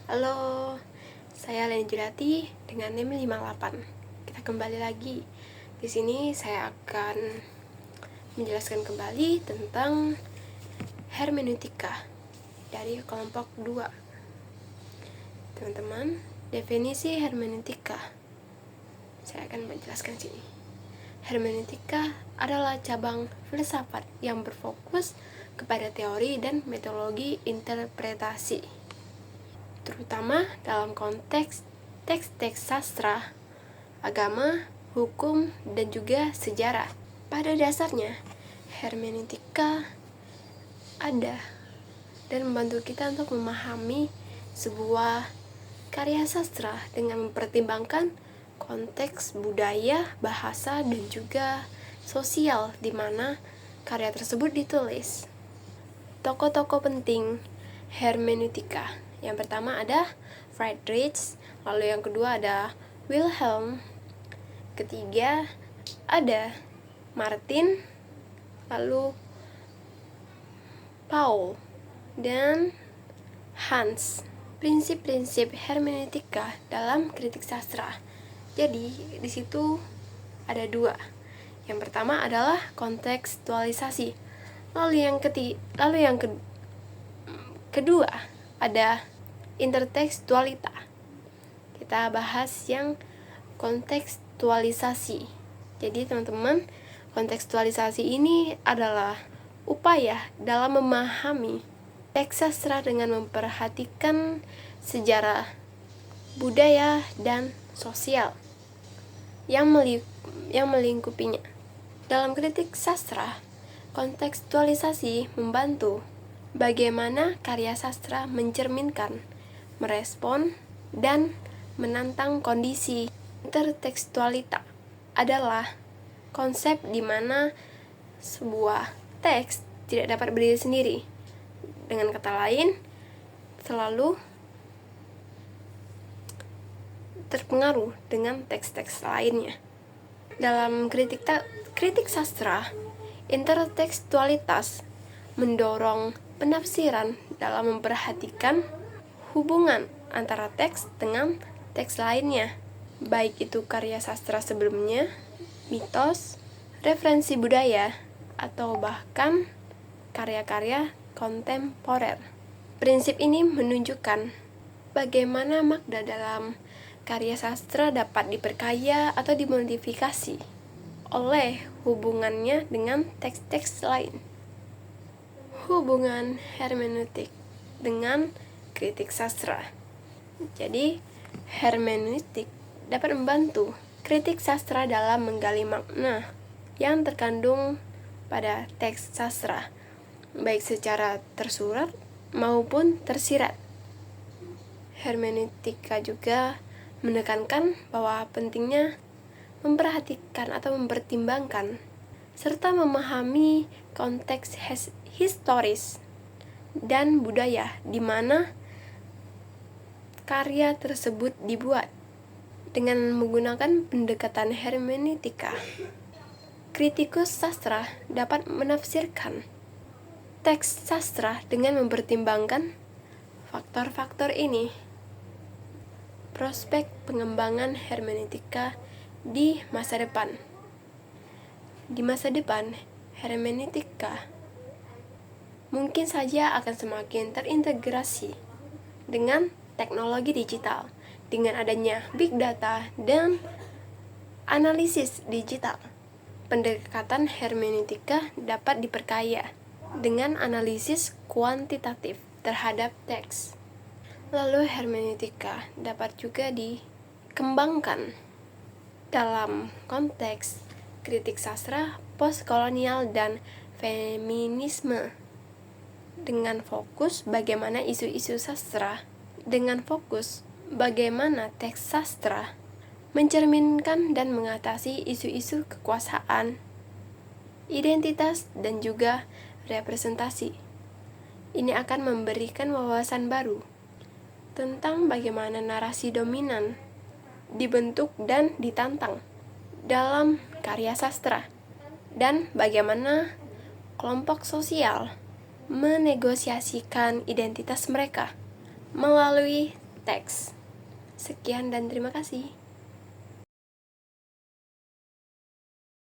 Halo, saya Leni Jurati dengan NIM 58. Kita kembali lagi. Di sini saya akan menjelaskan kembali tentang hermeneutika dari kelompok 2. Teman-teman, definisi hermeneutika. Saya akan menjelaskan sini. Hermeneutika adalah cabang filsafat yang berfokus kepada teori dan metodologi interpretasi, terutama dalam konteks teks-teks sastra, agama, hukum, dan juga sejarah. Pada dasarnya, hermeneutika ada dan membantu kita untuk memahami sebuah karya sastra dengan mempertimbangkan konteks budaya, bahasa, dan juga sosial di mana karya tersebut ditulis. Tokoh-tokoh penting hermeneutika. Yang pertama ada Friedrich, lalu yang kedua ada Wilhelm, ketiga ada Martin, lalu Paul, dan Hans. Prinsip-prinsip hermeneutika dalam kritik sastra. Jadi di situ ada 2. Yang pertama adalah kontekstualisasi. Lalu yang kedua ada intertekstualita. Kita bahas yang kontekstualisasi. Jadi teman-teman, kontekstualisasi ini adalah upaya dalam memahami teks sastra dengan memperhatikan sejarah, budaya, dan sosial yang melingkupinya. Dalam kritik sastra, kontekstualisasi membantu bagaimana karya sastra mencerminkan, merespon, dan menantang kondisi. Intertekstualita adalah konsep di mana sebuah teks tidak dapat berdiri sendiri. Dengan kata lain, selalu terpengaruh dengan teks-teks lainnya. Dalam kritik sastra, intertekstualitas mendorong penafsiran dalam memperhatikan hubungan antara teks dengan teks lainnya, baik itu karya sastra sebelumnya, mitos, referensi budaya, atau bahkan karya-karya kontemporer. Prinsip ini menunjukkan bagaimana makna dalam karya sastra dapat diperkaya atau dimodifikasi oleh hubungannya dengan teks-teks lain. Hubungan hermeneutik dengan kritik sastra. Jadi, hermeneutik dapat membantu kritik sastra dalam menggali makna yang terkandung pada teks sastra, baik secara tersurat maupun tersirat. Hermeneutika juga menekankan bahwa pentingnya memperhatikan atau mempertimbangkan serta memahami konteks historis dan budaya di mana karya tersebut dibuat. Dengan menggunakan pendekatan hermeneutika, kritikus sastra dapat menafsirkan teks sastra dengan mempertimbangkan faktor-faktor ini. Prospek pengembangan hermeneutika di masa depan. Di masa depan, hermeneutika mungkin saja akan semakin terintegrasi dengan teknologi digital, dengan adanya big data dan analisis digital. Pendekatan hermeneutika dapat diperkaya dengan analisis kuantitatif terhadap teks. Lalu hermeneutika dapat juga dikembangkan dalam konteks kritik sastra postkolonial dan feminisme dengan fokus bagaimana isu-isu sastra, dengan fokus bagaimana teks sastra mencerminkan dan mengatasi isu-isu kekuasaan, identitas, dan juga representasi. Ini akan memberikan wawasan baru tentang bagaimana narasi dominan dibentuk dan ditantang dalam karya sastra, dan bagaimana kelompok sosial menegosiasikan identitas mereka melalui teks. Sekian dan terima kasih.